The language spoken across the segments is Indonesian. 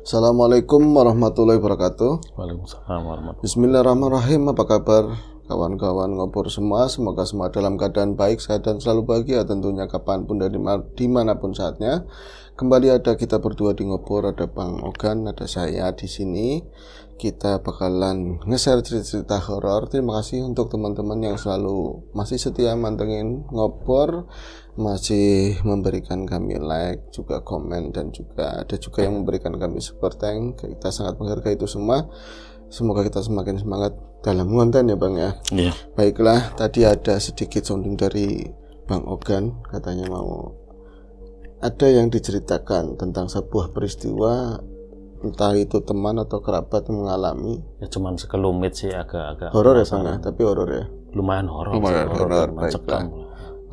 Assalamualaikum warahmatullahi wabarakatuh. Waalaikumsalam warahmatullahi. Bismillahirrahmanirrahim. Apa kabar kawan-kawan ngobor semua? Semoga semua dalam keadaan baik, sehat dan selalu bahagia tentunya kapanpun dan dimanapun saatnya. Kembali ada kita berdua di ngobor, ada Bang Ogan, ada saya di sini. Kita bakalan nge-share cerita-cerita horor. Terima kasih untuk teman-teman yang selalu masih setia mantengin ngobor, masih memberikan kami like, juga komen, dan juga ada juga yang memberikan kami support tank. Kita sangat menghargai itu semua. Semoga kita semakin semangat dalam konten ya Bang ya. Iya. Baiklah, tadi ada sedikit sounding dari Bang Ogan, katanya mau ada yang diceritakan tentang sebuah peristiwa, entah itu teman atau kerabat yang mengalami. Ya cuman sekelumit sih, agak Horor ya Bang ya, tapi horor ya. lumayan horor. Lumayan horor, mencekam.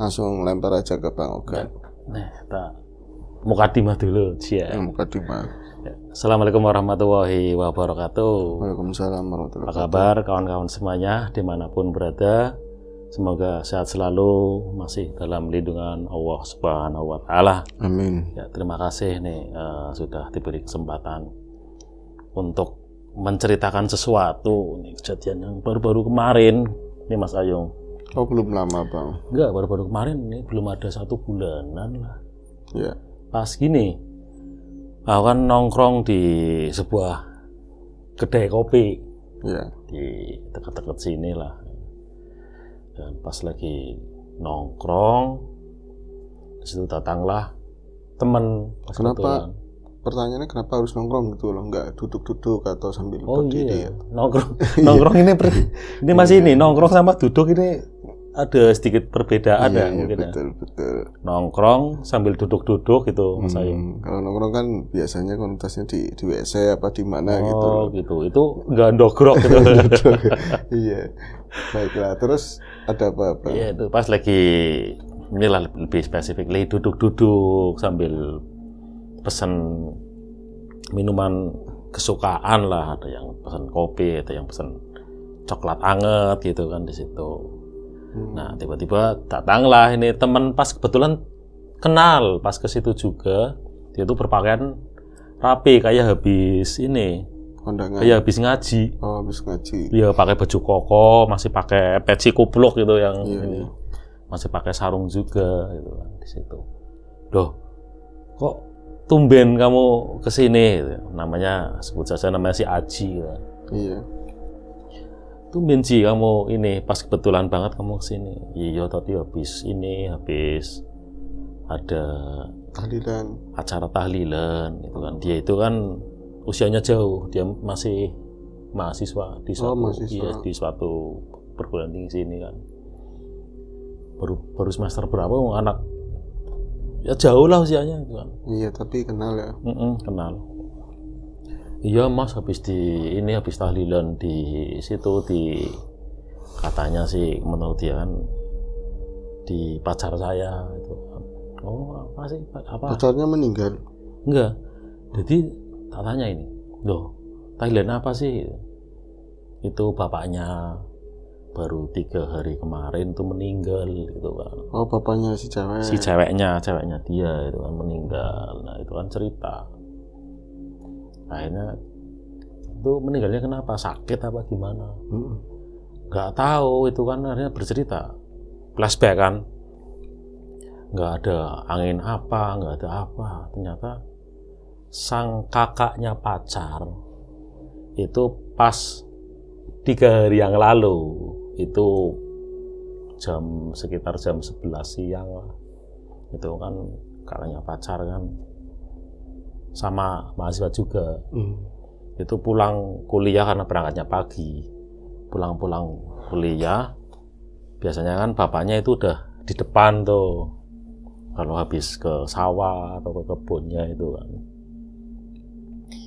Langsung lempar aja ke Bang Ogan. Nah, kita mukadimah dulu, Cia. Mukadimah. Ya. Assalamualaikum warahmatullahi wabarakatuh. Waalaikumsalam warahmatullahi Apa kabar kawan-kawan semuanya dimanapun berada? Semoga sehat selalu, masih dalam lindungan Allah Subhanahu wa Ta'ala. Amin. Ya, terima kasih nih sudah diberi kesempatan untuk menceritakan sesuatu. Ini kejadian yang baru-baru kemarin nih Mas Ayung. Oh belum lama Bang. Enggak, baru-baru kemarin ini belum ada 1 bulanan lah. Ya. Pas gini, aku kan nongkrong di sebuah kedai kopi Ya. di dekat-dekat sini lah. Dan pas lagi nongkrong, disitu datanglah temen. Kenapa? Pertanyaannya kenapa harus nongkrong gitu loh, nggak duduk-duduk atau sambil berdiri? Iya, nongkrong ini masih ini nongkrong sama duduk ini ada sedikit perbedaan ya mungkin betul, betul. Nongkrong sambil duduk-duduk gitu Mas Ayu. Kalau nongkrong kan biasanya konotasinya di WC apa di mana gitu. Oh gitu, itu nggak ndogrok gitu. Iya. Baiklah, terus ada apa-apa? Iya, itu pas lagi inilah lebih spesifik, lagi duduk-duduk sambil pesan minuman kesukaan lah, ada yang pesan kopi, ada yang pesan coklat anget gitu kan di situ. Nah, tiba-tiba datanglah ini teman, pas kebetulan kenal pas ke situ juga. Dia tuh berpakaian rapi kayak habis ini. Kondangan. Kayak habis ngaji. Oh, habis ngaji. Dia pakai baju koko, masih pakai peci kupluk gitu yang ini. Iya. Masih pakai sarung juga gitu kan di situ. Loh, kok tumben kamu kesini? Namanya, sebut saja namanya si Aji kan. Iya. Tumben Ji kamu ini, pas kebetulan banget kamu kesini. Iya tadi habis ada Tahlilan. acara tahlilan gitu kan. Dia itu kan usianya jauh, dia masih mahasiswa di suatu, mahasiswa. di suatu perguruan tinggi sini kan. Baru semester berapa anak, ya jauh lah usianya gitu kan. Iya, tapi kenal ya. Kenal. Iya Mas, habis tahlilan di situ, di katanya sih menurut dia kan di pacar saya itu. Oh apa sih, apa? Pacarnya meninggal? Enggak. Jadi tak tanya ini, loh tahlilan apa sih? Itu bapaknya baru 3 hari kemarin tuh meninggal gitu kan. Oh, bapaknya si cewek. Si ceweknya dia itu kan meninggal. Nah itu kan cerita. Akhirnya itu meninggalnya kenapa? Sakit apa gimana? Nggak tahu, itu kan akhirnya bercerita. Flashback kan. Nggak ada angin apa, nggak ada apa. Ternyata sang kakaknya pacar itu pas 3 hari yang lalu, itu sekitar jam 11 siang lah. Itu kan kakaknya pacar kan sama mahasiswa juga. Itu pulang kuliah karena berangkatnya pagi. Pulang kuliah, biasanya kan bapaknya itu udah di depan tuh. Kalau habis ke sawah atau ke kebunnya itu kan.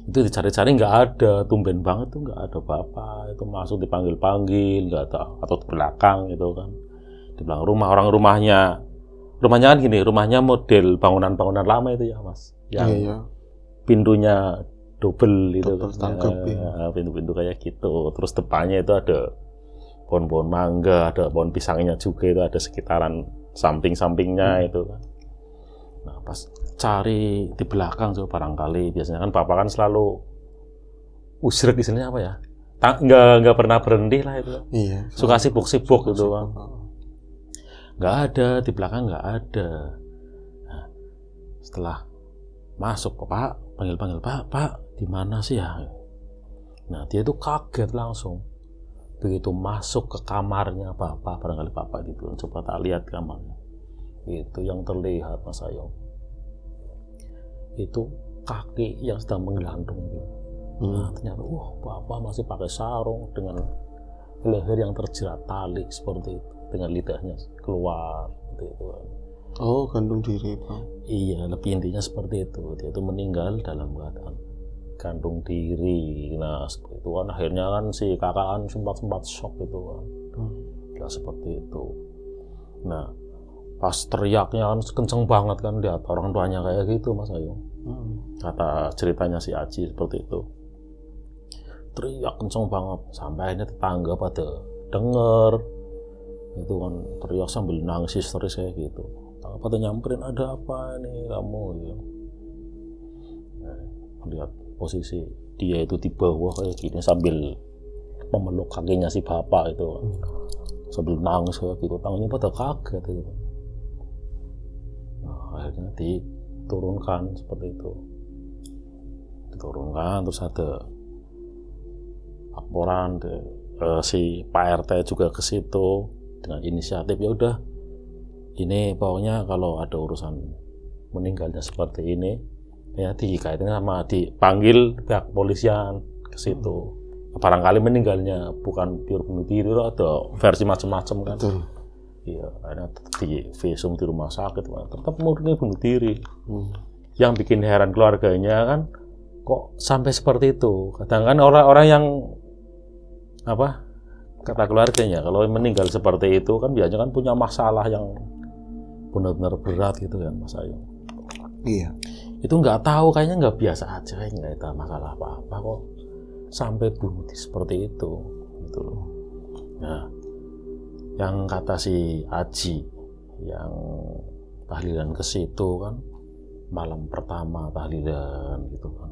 Itu dicari-cari nggak ada, tumben banget tuh nggak ada bapak. Itu masuk dipanggil-panggil, nggak ada, atau di belakang gitu kan. Di belakang rumahnya kan gini, rumahnya model bangunan-bangunan lama itu ya Mas. Yang Iya. Pintunya double itu kan. Tangkap, Ya, pintu-pintu kayak gitu. Terus depannya itu ada pohon-pohon mangga, ada pohon pisangnya juga, itu ada sekitaran samping-sampingnya itu kan. Nah, pas cari di belakang tuh barangkali biasanya kan bapak kan selalu usir istilahnya apa ya? Nggak pernah berhenti lah itu. Iya. Suka sibuk-sibuk gitu kan. Sibuk. Nggak ada di belakang, nggak ada. Nah, setelah masuk Pak, panggil Pak, di mana sih ya? Nah, dia itu kaget langsung. Begitu masuk ke kamarnya Bapak, barangkali Bapak gitu, coba tak lihat kamarnya. Itu yang terlihat Mas Ayo. Itu kaki yang sedang menggelantung itu. Nah, ternyata Bapak masih pakai sarung dengan leher yang terjerat tali seperti itu, dengan lidahnya keluar seperti itu. Oh, gantung diri, Bang. Iya, lebih intinya seperti itu. Dia itu meninggal dalam keadaan gantung diri. Nah, seperti itu kan akhirnya kan si kakak kan sempat shock gitu kan. Ya seperti itu. Nah, pas teriaknya kan kenceng banget kan, lihat orang tuanya kayak gitu Mas Ayu. Kata ceritanya si Aji seperti itu. Teriak kenceng banget sampai akhirnya tetangga pada denger. Itu kan teriak sambil nangis histeris kayak gitu. Pada nyamperin, ada apa ini kamu gitu. Nah, lihat posisi dia itu di bawah kayak gini sambil memeluk kakinya si bapak itu, sambil nangis kayak gitu, tangannya pada kaget itu. Nah, akhirnya diturunkan seperti itu, terus ada laporan si Pak RT juga ke situ dengan inisiatif, ya udah ini pokoknya kalau ada urusan meninggalnya seperti ini ya dikaitin sama dipanggil pihak kepolisian ke situ. Barangkali meninggalnya bukan pure bunuh diri, ada versi macam-macam kan. Betul. Iya, ada di visum di rumah sakit tetap murni bunuh diri. Yang bikin heran keluarganya kan kok sampai seperti itu. Kadang kan orang-orang yang apa kata keluarganya kalau meninggal seperti itu kan biasanya kan punya masalah yang benar-benar berat gitu kan Mas Ayu. Iya. Itu nggak tahu, kayaknya nggak biasa aja, nggak ada masalah apa-apa kok sampai bunuh seperti itu gitu loh. Nah, yang kata si Aji yang tahlilan ke situ kan malam pertama tahlilan gitu kan,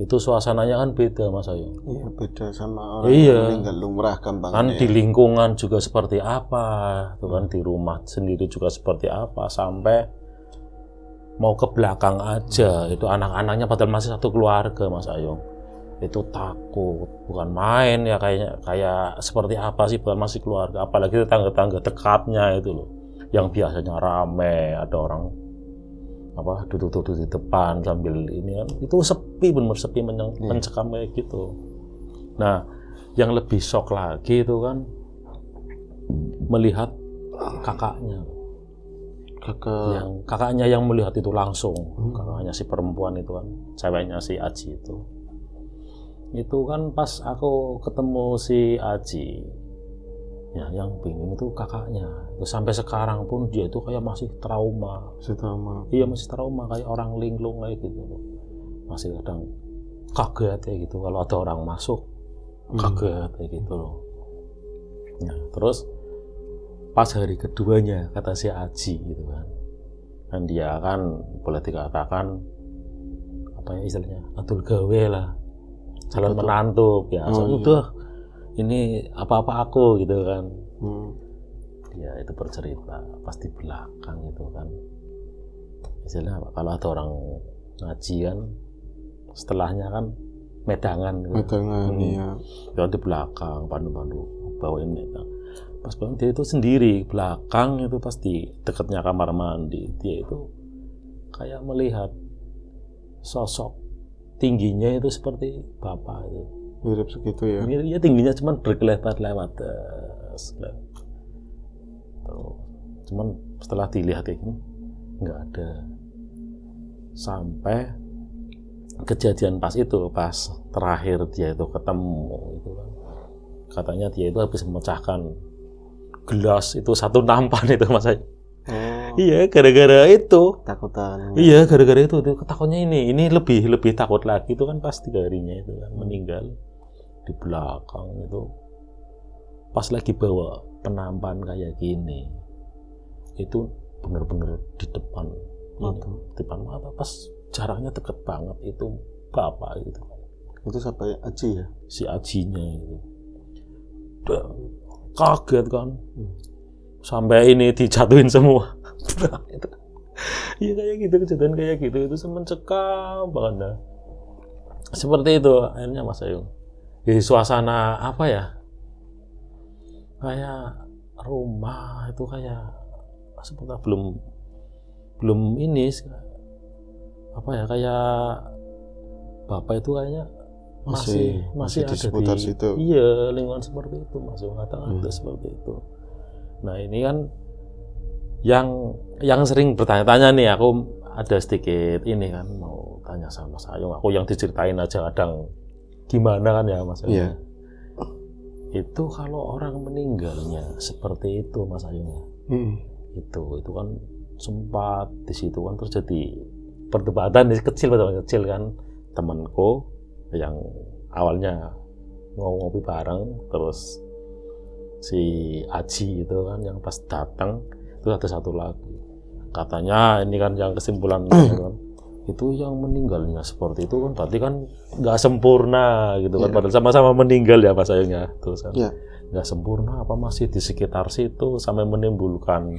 itu suasananya kan beda Mas Ayu. Iya, beda sama orang yang meninggal lumrah gampangnya. Kan di lingkungan juga seperti apa, tuh kan di rumah sendiri juga seperti apa, sampai mau ke belakang aja itu anak-anaknya padahal masih satu keluarga Mas Ayu. Itu takut, bukan main ya, kayak seperti apa sih, bukan masih keluarga, apalagi tetangga-tetangga dekatnya itu loh, yang biasanya rame, ada orang apa duduk-duduk di depan sambil ini kan, itu sepi, benar sepi mencekam kayak gitu. Nah, yang lebih shock lagi itu kan melihat kakaknya, kakaknya yang melihat itu langsung, kakaknya si perempuan itu kan, ceweknya si Aji itu kan pas aku ketemu si Aji, ya yang bingung itu kakaknya. Terus sampai sekarang pun dia itu kayak masih trauma. Iya, masih trauma, kayak orang linglung kayak gitu. Masih kadang kaget kayak gitu kalau ada orang masuk, kaget kayak gitu loh. Nah, terus pas hari keduanya kata si Aji gitu kan, dan dia kan boleh dikatakan apa ya istilahnya, atul gawe lah, calon menantu biasa. Udah ini apa-apa aku gitu kan. Dia itu bercerita pas di belakang itu kan, istilahnya apa, kalau ada orang ngaji kan setelahnya kan medangan gitu. Iya. Dia di belakang pandu-pandu bawain medang. Pas banget dia itu sendiri belakang itu, pas di dekatnya kamar mandi, dia itu kayak melihat sosok tingginya itu seperti bapak itu. Mirip segitu ya. Mirip, ya tingginya cuman berkelebat-lewat cuman setelah dilihat kayak gini nggak ada. Sampai kejadian pas terakhir dia itu ketemu itu kan, katanya dia itu habis memecahkan gelas itu satu nampan itu Mas. Iya, gara-gara itu takutan. Iya, gara-gara itu takutnya ini lebih takut lagi itu kan pas 3 harinya itu kan meninggal di belakang itu, pas lagi bawa penampan kayak gini, itu benar-benar di depan depan mata pas jaraknya deket banget itu bapak itu. Itu sampai Aji ya? Si Ajinya itu. Udah kaget kan. Sampai ini dijatuhin semua. Itu. Iya kayak gitu, kejadian kayak gitu itu mencekam banget dah. Seperti itu akhirnya Mas Ayung. Di suasana apa ya? Kayak rumah itu kayak sebentar belum ini apa ya, kayak bapak itu kayaknya masih di ada seputar di situ. iya lingkungan seperti itu Mas Ayung, ada seperti itu. Nah ini kan yang sering bertanya-tanya nih, aku ada sedikit ini kan mau tanya sama Mas Ayung, aku yang diceritain aja kadang gimana kan ya Mas Ayung. Iya. Itu kalau orang meninggalnya seperti itu Mas Ayung ya. Itu kan sempat di situ kan terjadi perdebatan kecil kan, temanku yang awalnya ngopi bareng, terus si Aji itu kan yang pas datang itu ada satu lagi katanya ini kan yang kesimpulan kan, itu yang meninggalnya seperti itu kan berarti kan nggak sempurna gitu kan, padahal sama-sama meninggal ya Mas Ayung ya, terus kan nggak sempurna apa masih di sekitar situ sampai menimbulkan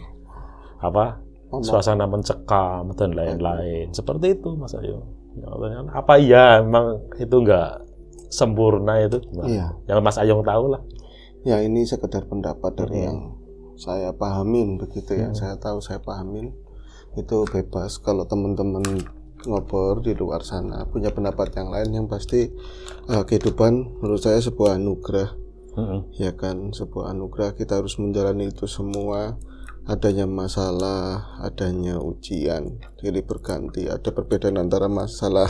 apa suasana mencekam dan lain-lain seperti itu Mas Ayung. Apa iya memang itu nggak sempurna itu gimana? Yang Mas Ayung tahu lah. Ya ini sekedar pendapat dari yang saya pahamin begitu ya. Saya tahu, saya pahamin. Itu bebas kalau teman-teman ngobrol di luar sana punya pendapat yang lain, yang pasti kehidupan menurut saya sebuah anugerah. Ya kan, sebuah anugerah, kita harus menjalani itu semua. Adanya masalah, adanya ujian, jadi berganti. Ada perbedaan antara masalah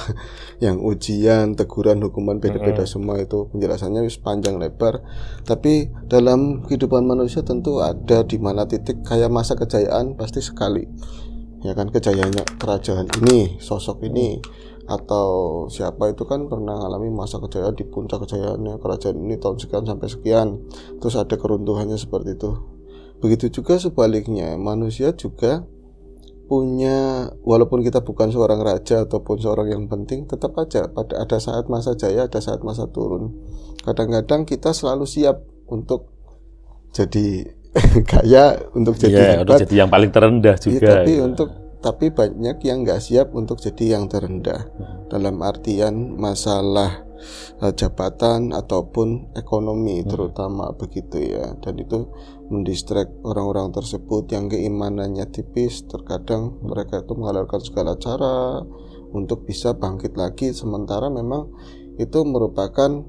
yang ujian, teguran, hukuman, beda-beda semua itu penjelasannya panjang lebar. Tapi dalam kehidupan manusia tentu ada di mana titik kayak masa kejayaan pasti sekali. Ya kan, kejayaannya kerajaan ini, sosok ini, atau siapa itu kan pernah mengalami masa kejayaan di puncak kejayaannya kerajaan ini tahun sekian sampai sekian, terus ada keruntuhannya seperti itu. Begitu juga sebaliknya, manusia juga punya, walaupun kita bukan seorang raja ataupun seorang yang penting, tetap aja ada saat masa jaya, ada saat masa turun. Kadang-kadang kita selalu siap untuk jadi kaya, untuk jadi hebat, untuk jadi yang paling terendah juga. Tapi banyak yang nggak siap untuk jadi yang terendah. Dalam artian masalah jabatan ataupun ekonomi terutama begitu ya, dan itu mendistract orang-orang tersebut yang keimanannya tipis. Terkadang mereka itu menghalalkan segala cara untuk bisa bangkit lagi, sementara memang itu merupakan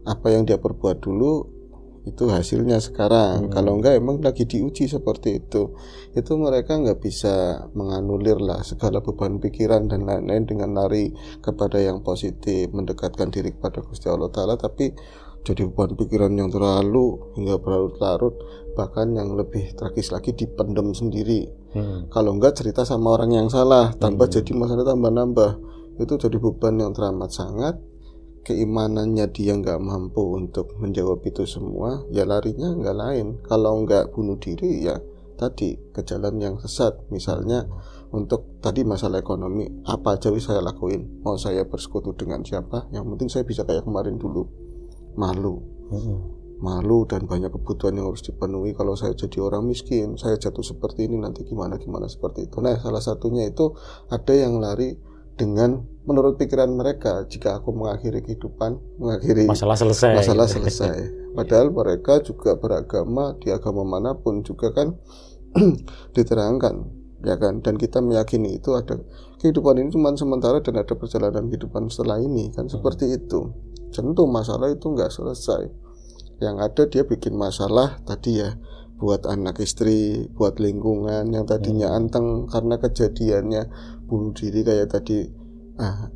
apa yang dia perbuat dulu itu hasilnya sekarang. Kalau enggak emang lagi diuji seperti itu mereka nggak bisa menganulir lah segala beban pikiran dan lain-lain dengan lari kepada yang positif, mendekatkan diri kepada Gusti Allah Ta'ala. Tapi jadi beban pikiran yang terlalu hingga berlarut-larut, bahkan yang lebih tragis lagi dipendam sendiri. Kalau enggak cerita sama orang yang salah, tambah jadi masalah tambah-nambah, itu jadi beban yang teramat sangat. Keimanannya dia nggak mampu untuk menjawab itu semua, ya larinya nggak lain, kalau nggak bunuh diri ya tadi ke jalan yang sesat. Misalnya untuk tadi masalah ekonomi, apa aja saya lakuin, mau saya bersekutu dengan siapa, yang penting saya bisa kayak kemarin dulu. Malu dan banyak kebutuhan yang harus dipenuhi. Kalau saya jadi orang miskin, saya jatuh seperti ini, nanti gimana seperti itu. Nah, salah satunya itu ada yang lari dengan menurut pikiran mereka, jika aku mengakhiri kehidupan, masalah selesai. Padahal mereka juga beragama, di agama manapun juga kan diterangkan, ya kan, dan kita meyakini itu ada kehidupan ini cuma sementara dan ada perjalanan kehidupan setelah ini kan, seperti itu. Tentu masalah itu nggak selesai. Yang ada dia bikin masalah tadi ya, buat anak istri, buat lingkungan yang tadinya anteng karena kejadiannya bunuh diri kayak tadi,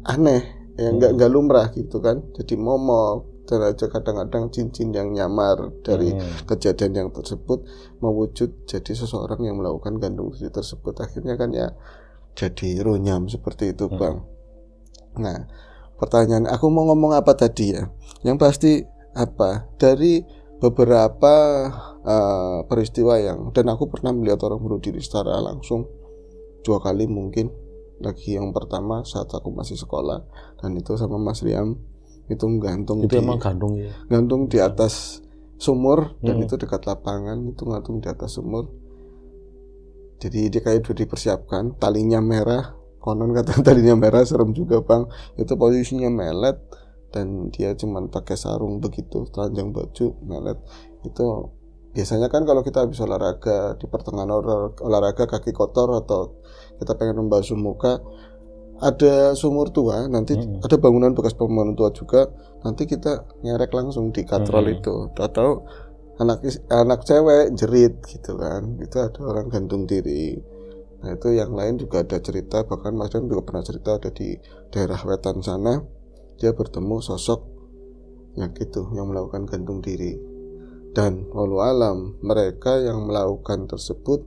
aneh ya, nggak lumrah gitu kan, jadi momok. Dan aja kadang-kadang cincin yang nyamar dari kejadian yang tersebut mewujud jadi seseorang yang melakukan gantung diri tersebut, akhirnya kan ya jadi runyam seperti itu, Bang. Nah, pertanyaan aku mau ngomong apa tadi ya, yang pasti apa, dari beberapa peristiwa yang, dan aku pernah melihat orang bunuh diri secara langsung, 2 kali mungkin. Lagi yang pertama saat aku masih sekolah, dan itu sama Mas Riam, itu gantung Itu emang gantung ya? gantung di atas sumur, dan Hmm. itu dekat lapangan, itu gantung di atas sumur. Jadi dia kayak udah dipersiapkan, talinya merah, konon kata talinya merah, serem juga Bang. Itu posisinya melet, dan dia cuman pakai sarung begitu, telanjang baju, melet. Itu biasanya kan kalau kita habis olahraga, di pertengahan olahraga kaki kotor atau kita pengen membasuh muka, ada sumur tua, nanti ada bangunan bekas bangunan tua juga, nanti kita nyerek langsung di katrol itu, atau anak cewek jerit gitu kan, itu ada orang gantung diri. Nah itu yang lain juga ada cerita, bahkan Mas Dan juga pernah cerita ada di daerah wetan sana, dia bertemu sosok yang gitu, yang melakukan gantung diri. Dan walau alam, mereka yang melakukan tersebut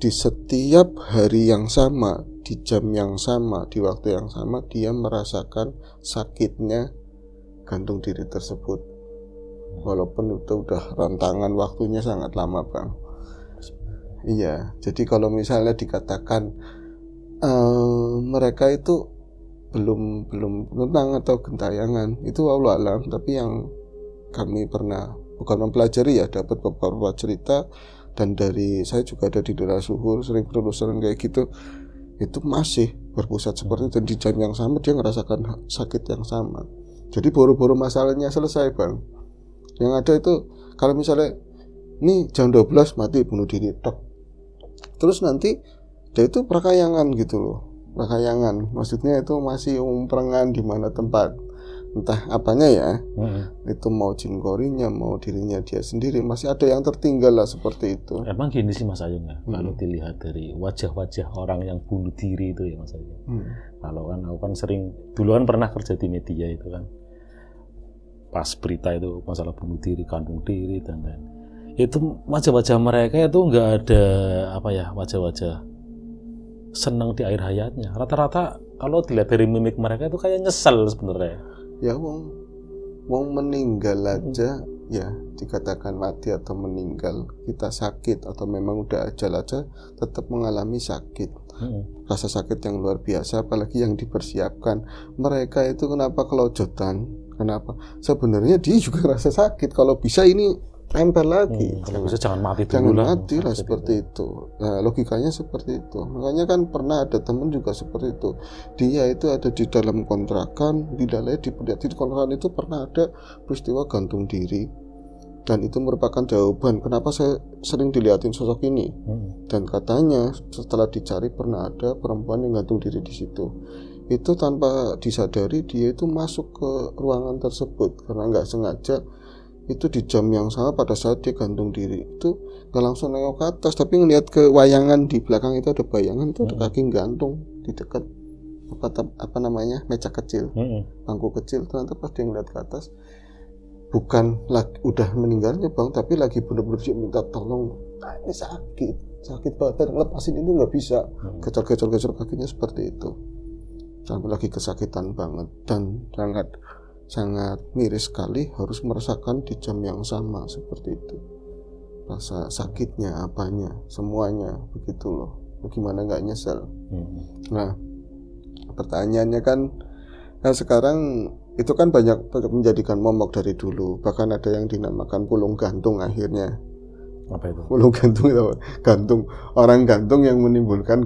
di setiap hari yang sama, di jam yang sama, di waktu yang sama, dia merasakan sakitnya gantung diri tersebut. Walaupun itu udah rentangan waktunya sangat lama Bang. Iya, jadi kalau misalnya dikatakan mereka itu belum tentang atau gentayangan, itu wallahu alam. Tapi yang kami pernah bukan mempelajari ya, dapat beberapa cerita, dan dari saya juga ada di daerah Suhur, sering penelusuran kayak gitu, itu masih berpusat seperti itu, dan di jam yang sama dia ngerasakan sakit yang sama. Jadi boro-boro masalahnya selesai Bang. Yang ada itu kalau misalnya ini jam 12 mati bunuh diri tok, terus nanti dia itu perkayangan gitu loh, perkayangan, maksudnya itu masih umperengan di mana tempat, entah apanya ya, itu mau jin korinya, mau dirinya dia sendiri, masih ada yang tertinggal lah seperti itu. Emang gini sih Mas Ayung ya, kalau dilihat dari wajah-wajah orang yang bunuh diri itu ya Mas Ayung. Kalau kan aku kan sering, dulu kan pernah kerja di media itu kan, pas berita itu masalah bunuh diri, gantung diri dan lain, itu wajah-wajah mereka itu nggak ada apa ya, wajah-wajah senang di akhir hayatnya. Rata-rata kalau dilihat dari mimik mereka itu kayak nyesel sebenarnya. Ya wong meninggal aja ya dikatakan mati atau meninggal, kita sakit atau memang udah ajal aja tetap mengalami sakit, rasa sakit yang luar biasa, apalagi yang dipersiapkan. Mereka itu kenapa kelojotan, kenapa sebenarnya dia juga rasa sakit, kalau bisa ini tempel lagi, Kalau bisa jangan mati dulu jangan lah. mati lah seperti itu. Nah logikanya seperti itu, makanya kan pernah ada temen juga seperti itu, dia itu ada di dalam kontrakan, di kontrakan itu pernah ada peristiwa gantung diri, dan itu merupakan jawaban kenapa saya sering dilihatin sosok ini. Dan katanya setelah dicari pernah ada perempuan yang gantung diri di situ. Itu tanpa disadari dia itu masuk ke ruangan tersebut karena nggak sengaja. Itu di jam yang sama pada saat dia gantung diri, itu nggak langsung nengok ke atas, tapi ngelihat ke wayangan di belakang, itu ada bayangan, itu ada kaki gantung di dekat apa namanya, meja kecil, bangku kecil. Ternyata pas dia ngeliat ke atas, bukan lagi udah meninggalnya Bang, tapi lagi bener-bener minta tolong, ini sakit banget, lepasin itu nggak bisa, gecor kakinya seperti itu, sampai lagi kesakitan banget, dan sangat miris sekali harus merasakan di jam yang sama seperti itu, rasa sakitnya, apanya, semuanya begitu loh. Gimana nggak nyesel? Nah pertanyaannya kan, nah sekarang itu kan banyak menjadikan momok dari dulu, bahkan ada yang dinamakan pulung gantung akhirnya. Apa itu? Pulung gantung itu gantung, orang gantung yang menimbulkan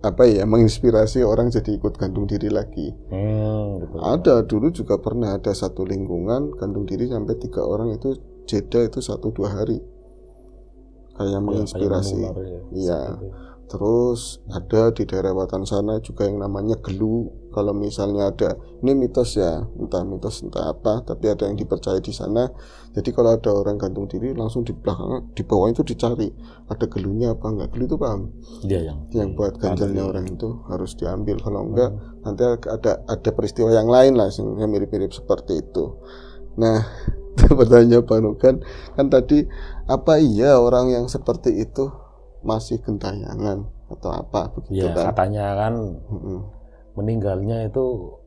apa ya, menginspirasi orang jadi ikut gantung diri lagi. Betul. Ada dulu juga pernah ada satu lingkungan gantung diri sampai 3 orang, itu jeda itu 1-2 hari, kayak menginspirasi. Iya. Terus ada di daerah Watan sana juga yang namanya gelu. Kalau misalnya ada, ini mitos ya, entah mitos entah apa, tapi ada yang dipercaya di sana. Jadi kalau ada orang gantung diri, langsung di belakang, di bawah itu dicari ada gelunya apa enggak. Gelu itu paham? Iya, yang buat ganjalnya orang itu harus diambil, kalau enggak nanti ada peristiwa yang lain lah yang mirip-mirip seperti itu. Nah pertanyaan Pak Nugan kan tadi, apa iya orang yang seperti itu masih gentayangan atau apa begitu ya, kan? Katanya kan meninggalnya itu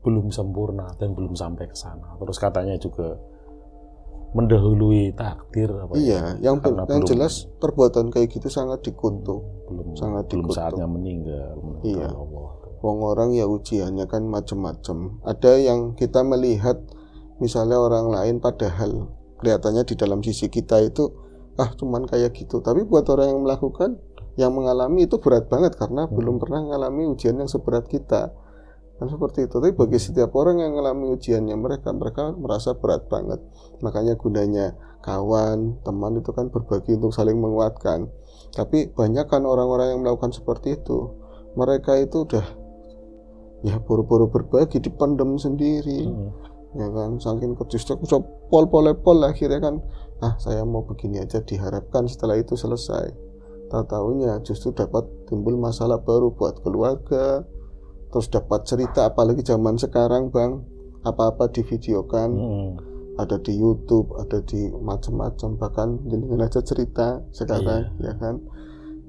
belum sempurna dan belum sampai ke sana. Terus katanya juga mendahului takdir apa Iya, yang Karena jelas perbuatan kayak gitu sangat dikutuk. Sangat belum dikutuk. saatnya meninggal. Iya. Allah. Wong orang ya ujiannya kan macam-macam. Ada yang kita melihat misalnya orang lain padahal kelihatannya di dalam sisi kita itu cuman kayak gitu. Tapi buat orang yang melakukan, yang mengalami itu berat banget karena belum pernah mengalami ujian yang seberat kita. Kan seperti itu. Tapi bagi setiap orang yang mengalami ujiannya mereka merasa berat banget. Makanya gunanya kawan, teman itu kan berbagi untuk saling menguatkan. Tapi banyak kan orang-orang yang melakukan seperti itu. Mereka itu udah ya buru-buru berbagi, dipendam sendiri. Ya kan, saking kejusnya pol akhirnya kan saya mau begini aja, diharapkan setelah itu selesai. Tahu-taunya justru dapat timbul masalah baru buat keluarga. Terus dapat cerita, apalagi zaman sekarang Bang, apa-apa divideokan, ada di YouTube, ada di macam-macam, bahkan jenengan aja cerita sekarang, ya kan?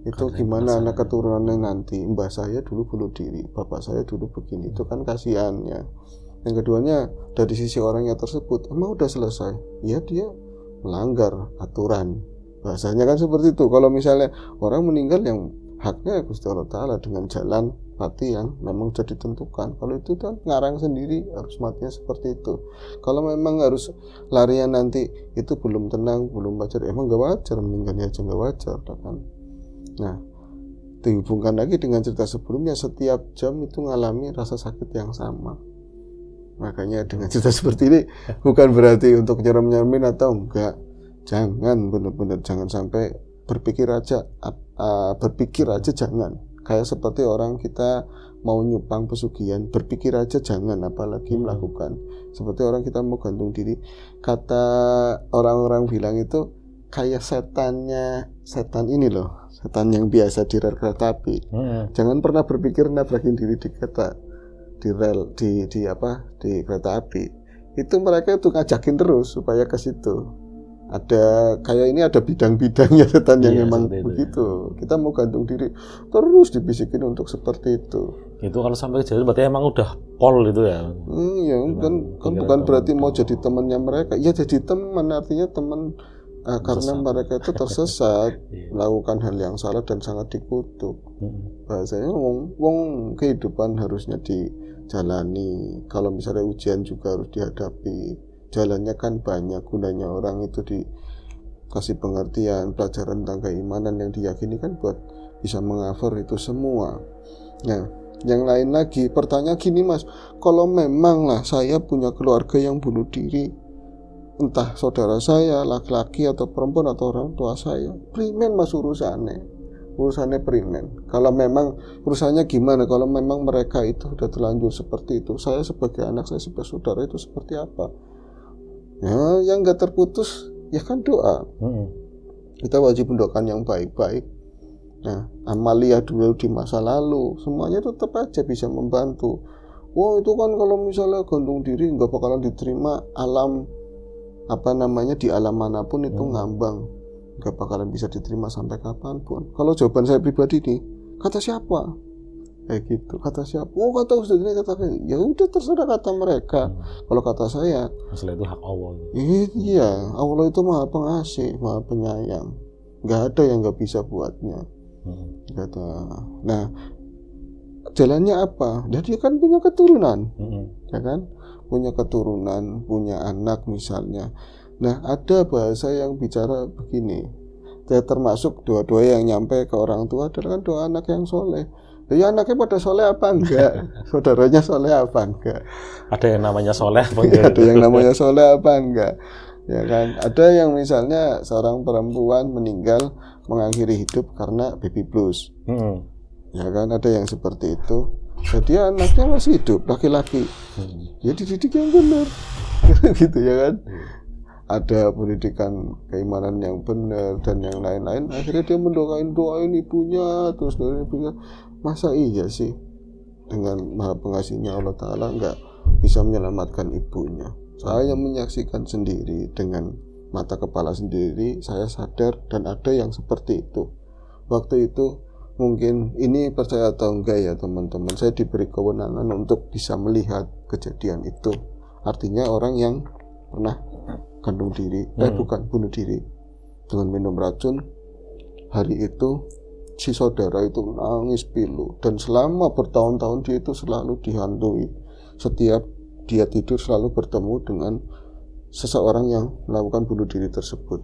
Itu gimana anak keturunannya nanti, mbah saya dulu bunuh diri, bapak saya dulu begini, itu kan kasihan ya. Yang keduanya dari sisi orangnya tersebut, emang udah selesai? Ya dia melanggar aturan, bahasanya kan seperti itu. Kalau misalnya orang meninggal yang haknya Gusti Allah Ta'ala dengan jalan mati yang memang sudah ditentukan. Kalau itu kan ngarang sendiri harus matinya seperti itu. Kalau memang harus larian nanti itu belum tenang, belum wajar, emang gak wajar, meninggalnya aja gak wajar kan. Nah, dihubungkan lagi dengan cerita sebelumnya, setiap jam itu ngalami rasa sakit yang sama. Makanya dengan cerita seperti ini bukan berarti untuk nyerem-nyeremin atau enggak. Jangan, benar-benar jangan sampai berpikir aja jangan. Kayak seperti orang kita mau nyupang pesugihan, berpikir aja jangan, apalagi melakukan. Seperti orang kita mau gantung diri, kata orang-orang bilang itu kayak setan ini loh, setan yang biasa di rel kereta api. Jangan pernah berpikir nabrakin diri di rel di kereta api. Itu mereka itu ngajakin terus supaya ke situ. Ada kayak ini ada bidang-bidangnya setan yang memang begitu. Kita mau gantung diri terus dibisikin untuk seperti itu. Itu kalau sampai kejadian berarti emang udah pol itu ya. Ya kan bukan berarti mau jadi temannya mereka. Ya jadi teman, artinya teman karena mereka itu tersesat melakukan hal yang salah dan sangat dikutuk. Bahasanya wong kehidupan harusnya dijalani. Kalau misalnya ujian juga harus dihadapi. Jalannya kan banyak, gunanya orang itu dikasih pengertian, pelajaran tentang keimanan yang diyakini kan buat bisa mengcover itu semua. Nah, yang lain lagi, pertanyaan gini Mas, kalau memang lah saya punya keluarga yang bunuh diri, entah saudara saya, laki-laki atau perempuan atau orang tua saya, primen Mas urusannya primen. Kalau memang urusannya gimana, kalau memang mereka itu sudah terlanjur seperti itu, saya sebagai anak, saya sebagai saudara itu seperti apa? Ya, yang gak terputus ya kan doa. Kita wajib mendoakan yang baik-baik. Nah, amalia dulu di masa lalu, semuanya tetap aja bisa membantu. Itu kan kalau misalnya gantung diri nggak bakalan diterima di alam manapun itu ngambang, nggak bakalan bisa diterima sampai kapanpun. Kalau jawaban saya pribadi nih, kata siapa? Kayak gitu, kata siapa? Kata Ustaz ini, kata ya udah terserah kata mereka. Kalau kata saya, masalah itu hak Allah. Iya, Allah itu maha pengasih, maha penyayang, nggak ada yang nggak bisa buatnya. Kata, nah jalannya apa? Dia kan punya keturunan, ya kan? Punya keturunan, punya anak misalnya. Nah, ada bahasa yang bicara begini. Termasuk doa-doa yang nyampe ke orang tua adalah kan doa anak yang soleh. Ya anaknya pada soleh apa enggak? Saudaranya soleh apa enggak? Ada yang namanya soleh apa enggak? Ada yang namanya soleh apa enggak? Ya kan? Ada yang misalnya seorang perempuan meninggal mengakhiri hidup karena baby blues. Ya kan? Ada yang seperti itu. Jadi anaknya masih hidup, laki-laki. Ya dididik yang benar. Gitu ya kan? Ada pendidikan keimanan yang benar dan yang lain-lain. Akhirnya dia doain ibunya, terus doain ibunya. Masa iya sih dengan maha pengasihnya Allah Ta'ala nggak bisa menyelamatkan ibunya? Saya menyaksikan sendiri dengan mata kepala sendiri, saya sadar dan ada yang seperti itu. Waktu itu mungkin ini percaya atau enggak ya teman-teman, saya diberi kewenangan untuk bisa melihat kejadian itu. Artinya orang yang pernah gantung diri, bukan bunuh diri dengan minum racun. Hari itu si saudara itu nangis pilu, dan selama bertahun-tahun dia itu selalu dihantui. Setiap dia tidur selalu bertemu dengan seseorang yang melakukan bunuh diri tersebut.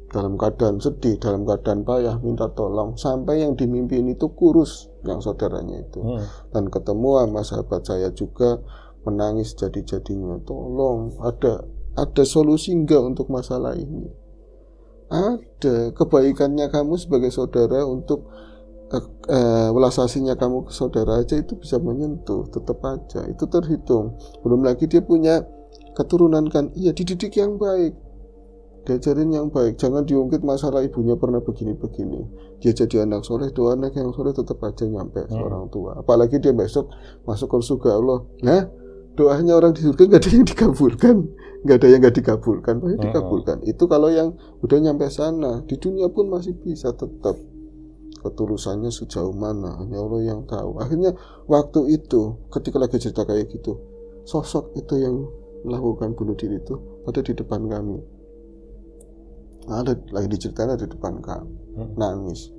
Dalam keadaan sedih, dalam keadaan payah, minta tolong, sampai yang dimimpiin itu kurus, yang saudaranya itu. Dan ketemu sama sahabat saya juga, menangis jadi-jadinya, tolong ada solusi enggak untuk masalah ini? Ada. Kebaikannya kamu sebagai saudara untuk welas asihnya kamu ke saudara aja itu bisa menyentuh, tetap aja itu terhitung. Belum lagi dia punya keturunan kan, iya, dididik yang baik, diajarin yang baik, jangan diungkit masalah ibunya pernah begini-begini. Dia jadi anak soleh, doa anak yang soleh tetap aja nyampe seorang tua. Apalagi dia besok masuk ke surga Allah. Nah, doanya orang di surga nggak ada yang dikabulkan, nggak ada yang nggak dikabulkan, pasti dikabulkan. Itu kalau yang udah nyampe sana. Di dunia pun masih bisa tetap. Ketulusannya sejauh mana hanya Allah yang tahu. Akhirnya waktu itu ketika lagi cerita kayak gitu, sosok itu yang melakukan bunuh diri itu ada di depan kami. Ada lagi diceritain di depan kami, nangis,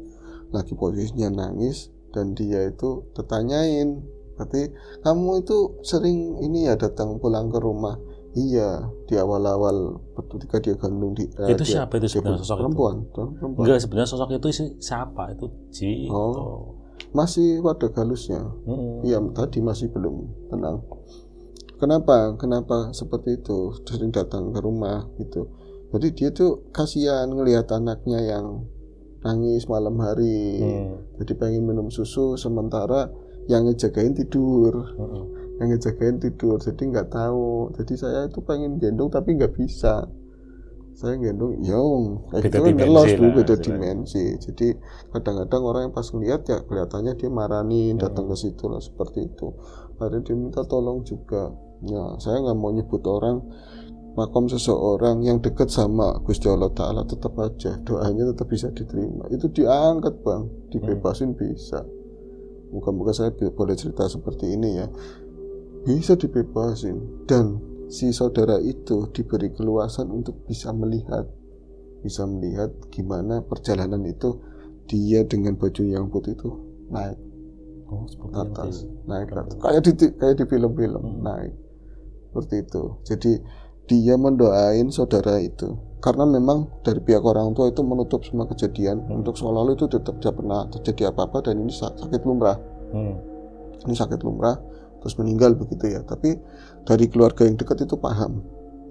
lagi posisinya nangis, dan dia itu tertanyain, berarti kamu itu sering ini ya datang pulang ke rumah? Iya, di awal-awal ketika dia gandung itu siapa itu sebenarnya sosok perempuan. Enggak, sebenarnya sosok itu siapa itu Ji? Masih wadah galusnya. Iya, tadi masih belum tenang. Kenapa seperti itu, sering datang ke rumah gitu. Jadi dia tuh kasihan ngelihat anaknya yang nangis malam hari. Jadi pengen minum susu, sementara yang ngejagain tidur. Jadi nggak tahu. Jadi saya itu pengen gendong tapi nggak bisa. Saya gendong, itu kan ngelos dulu, beda dimensi. Jadi kadang-kadang orang yang pas ngeliat ya kelihatannya dia marahin, datang ke situ lah seperti itu. Akhirnya dia minta tolong juga. Ya, saya nggak mau nyebut orang, makom seseorang yang dekat sama Gusti Allah Ta'ala, tetap aja doanya tetap bisa diterima. Itu diangkat bang, dibebasin bisa. Muka-muka saya boleh cerita seperti ini ya, bisa dibebasin. Dan si saudara itu diberi keluasan untuk bisa melihat gimana perjalanan itu. Dia dengan baju yang putih itu naik atas, naik atas, kayak di film-film, naik seperti itu. Jadi dia mendoain saudara itu, karena memang dari pihak orang tua itu menutup semua kejadian untuk seolah-olah itu tetap tidak pernah terjadi apa-apa, dan ini sakit lumrah. Ini sakit lumrah terus meninggal begitu ya. Tapi dari keluarga yang dekat itu paham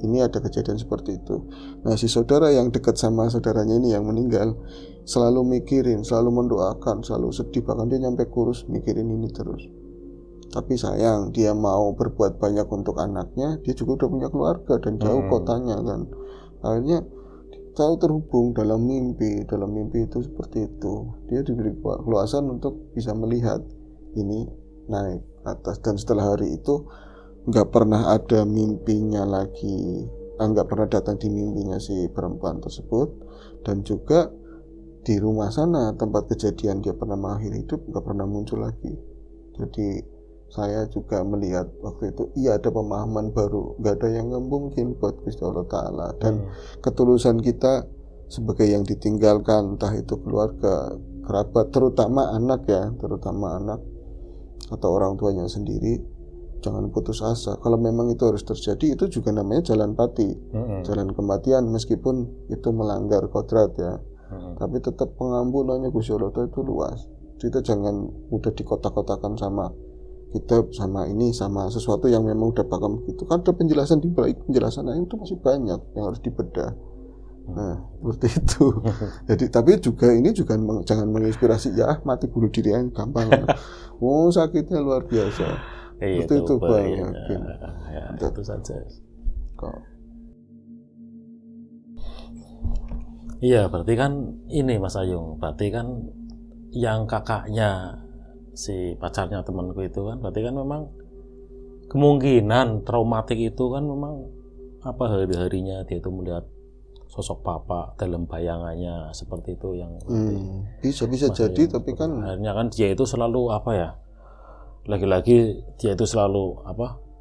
ini ada kejadian seperti itu. Nah, si saudara yang dekat sama saudaranya ini yang meninggal selalu mikirin, selalu mendoakan, selalu sedih, bahkan dia nyampe kurus mikirin ini terus. Tapi sayang, dia mau berbuat banyak untuk anaknya, dia juga udah punya keluarga dan jauh kotanya kan. Akhirnya selalu terhubung dalam mimpi itu seperti itu. Dia diberi keluasan untuk bisa melihat ini naik atas, dan setelah hari itu nggak pernah ada mimpinya lagi, nggak pernah datang di mimpinya si perempuan tersebut. Dan juga di rumah sana tempat kejadian dia pernah mengakhiri hidup nggak pernah muncul lagi. Jadi saya juga melihat waktu itu iya ada pemahaman baru, nggak ada yang mungkin buat Gusti Allah Ta'ala. Dan ketulusan kita sebagai yang ditinggalkan, entah itu keluarga, kerabat, terutama anak atau orang tuanya sendiri, jangan putus asa. Kalau memang itu harus terjadi, itu juga namanya jalan pati, jalan kematian, meskipun itu melanggar kodrat ya. Tapi tetap pengampunannya Gusti Allah itu luas. Kita jangan mudah dikotak-kotakan sama kitab, sama ini, sama sesuatu yang memang udah bakal begitu. Kan ada penjelasan di balik penjelasan itu masih banyak yang harus dibedah. Nah, seperti itu. Jadi, tapi juga ini juga jangan menginspirasi ya mati bunuh diri yang gampang. Sakitnya luar biasa. Seperti itu bang. Itu saja. Iya, berarti kan ini Mas Ayung, berarti kan yang kakaknya si pacarnya temanku itu kan, berarti kan memang kemungkinan traumatik itu kan memang hari-harinya dia itu melihat sosok papa dalam bayangannya seperti itu yang bisa jadi, tapi kan akhirnya kan dia itu selalu lagi-lagi dia itu selalu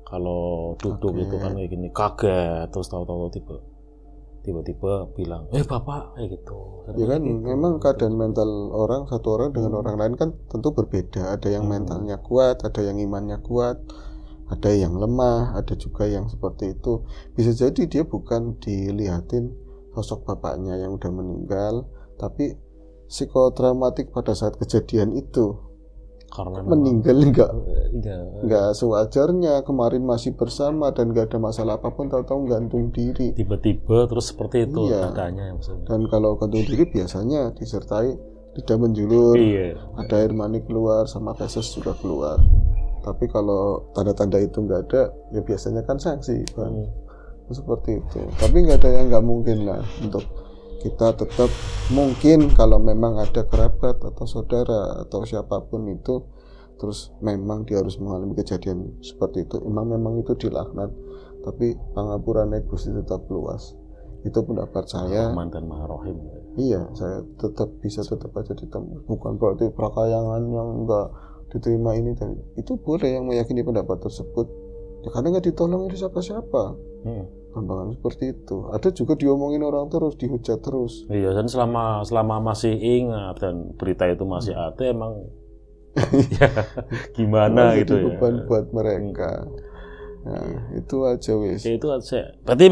kalau duduk itu kan kayak gini kaget, terus tahu-tahu tiba-tiba bilang, bapak kayak gitu. Ya kan, memang keadaan mental satu orang dengan orang lain kan tentu berbeda. Ada yang mentalnya kuat, ada yang imannya kuat, ada yang lemah, ada juga yang seperti itu. Bisa jadi dia bukan dilihatin sosok bapaknya yang udah meninggal, tapi psikotraumatik pada saat kejadian itu. Karena meninggal nggak sewajarnya, kemarin masih bersama dan nggak ada masalah apapun, tahu-tahu gantung diri tiba-tiba terus seperti itu keadaannya. Dan kalau gantung diri biasanya disertai lidah menjulur, ada air mani keluar sama feses juga keluar. Tapi kalau tanda-tanda itu nggak ada, ya biasanya kan sanksi kan. Seperti itu. Tapi nggak ada yang nggak mungkin lah untuk kita tetap, mungkin kalau memang ada kerabat atau saudara atau siapapun itu, terus memang dia harus mengalami kejadian seperti itu, memang itu dilaknat, tapi pangapurane Gusti tetap luas. Itu pendapat saya. Rahman dan Maha Rahim. Iya, saya tetap aja ditemu. Bukan berarti prakayangan yang enggak diterima ini dan itu. Boleh yang meyakini pendapat tersebut, ya karena nggak ditolong itu siapa-siapa. Gampangan seperti itu. Ada juga diomongin orang terus, dihujat terus. Iya, dan selama masih ingat dan berita itu masih ada, emang ya, gimana masih gitu ya. Beban buat mereka. Nah, itu aja wis. Itu aja. Berarti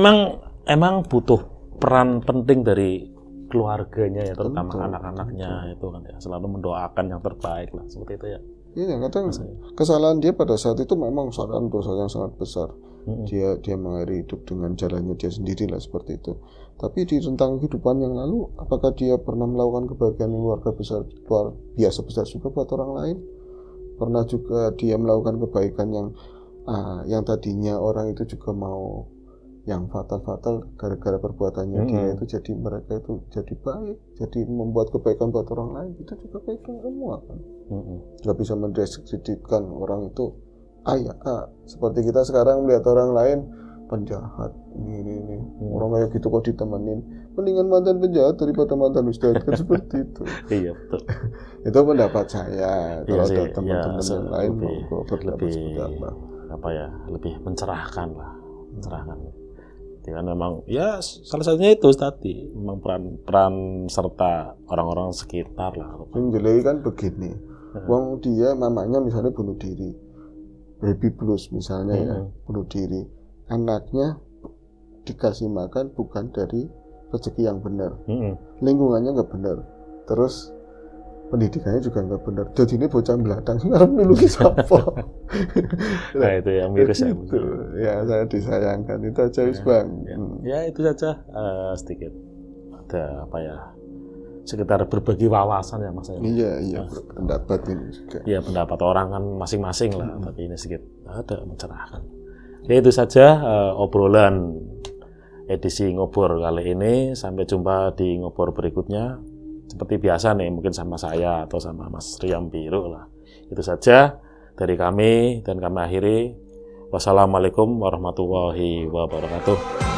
emang butuh peran penting dari keluarganya ya, terutama anak-anaknya itu kan ya, selalu mendoakan yang terbaik lah, seperti itu ya. Iya, kadang kesalahan dia pada saat itu memang kesalahan dosa yang sangat besar. Dia mengakhiri hidup dengan jalannya dia sendiri lah, seperti itu. Tapi di rentang kehidupan yang lalu, apakah dia pernah melakukan kebaikan yang luar biasa besar juga buat orang lain? Pernah juga dia melakukan kebaikan yang tadinya orang itu juga mau yang fatal gara-gara perbuatannya dia itu, jadi mereka itu jadi baik, jadi membuat kebaikan buat orang lain. Itu juga kebaikan semua kan. Nggak bisa mendeskripsikan orang itu seperti kita sekarang melihat orang lain penjahat ini orang kayak gitu kok ditemenin, mendingan mantan penjahat daripada mantan ustadz kan. Seperti itu. Iya, betul. Itu pendapat saya. Kalau ada teman-teman yang lain mau berpendapat seperti apa ya, lebih mencerahkan. Dengan memang ya salah satunya itu tadi, memang peran serta orang-orang sekitar lah. Yang jelek kan begini, wong dia mamanya misalnya bunuh diri, baby blues misalnya ya, bunuh diri, anaknya dikasih makan bukan dari rezeki yang benar, lingkungannya nggak benar, terus pendidikannya juga nggak benar, jadi ini bocah belakang harus nulungi siapa. Nah itu yang miris ya. Itu ya, saya disayangkan. Itu aja wis Bang. Ya itu saja, sedikit ada apa ya, sekitar berbagi wawasan ya Mas. Iya, pendapat ini juga. Iya, pendapat orang kan masing-masing lah, tapi ini sedikit ada mencerahkan. Ya itu saja obrolan edisi Ngobor kali ini. Sampai jumpa di Ngobor berikutnya. Seperti biasa nih, mungkin sama saya atau sama Mas Riam Biru lah. Itu saja dari kami, dan kami akhiri. Wassalamualaikum warahmatullahi wabarakatuh.